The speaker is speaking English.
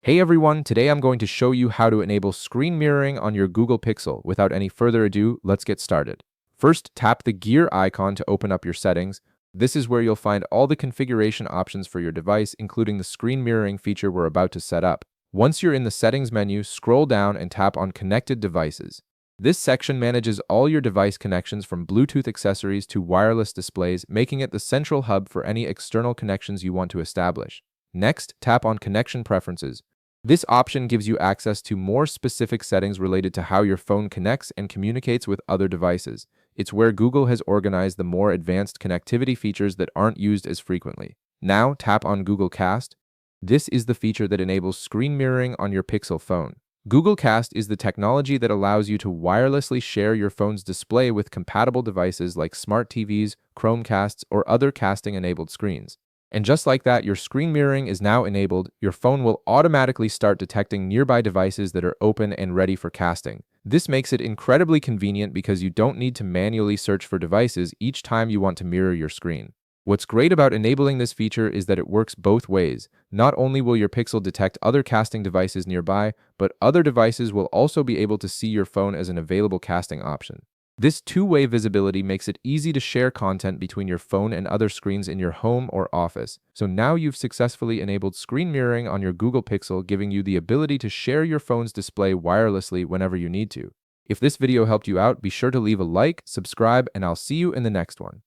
Hey everyone, today I'm going to show you how to enable screen mirroring on your Google Pixel. Without any further ado, let's get started. First, tap the gear icon to open up your settings. This is where you'll find all the configuration options for your device, including the screen mirroring feature we're about to set up. Once you're in the settings menu, scroll down and tap on Connected Devices. This section manages all your device connections from Bluetooth accessories to wireless displays, making it the central hub for any external connections you want to establish. Next, tap on Connection Preferences. This option gives you access to more specific settings related to how your phone connects and communicates with other devices. It's where Google has organized the more advanced connectivity features that aren't used as frequently. Now, tap on Google Cast. This is the feature that enables screen mirroring on your Pixel phone. Google Cast is the technology that allows you to wirelessly share your phone's display with compatible devices like smart TVs, Chromecasts, or other casting-enabled screens. And just like that, your screen mirroring is now enabled. Your phone will automatically start detecting nearby devices that are open and ready for casting. This makes it incredibly convenient because you don't need to manually search for devices each time you want to mirror your screen. What's great about enabling this feature is that it works both ways. Not only will your Pixel detect other casting devices nearby, but other devices will also be able to see your phone as an available casting option. This two-way visibility makes it easy to share content between your phone and other screens in your home or office. So now you've successfully enabled screen mirroring on your Google Pixel, giving you the ability to share your phone's display wirelessly whenever you need to. If this video helped you out, be sure to leave a like, subscribe, and I'll see you in the next one.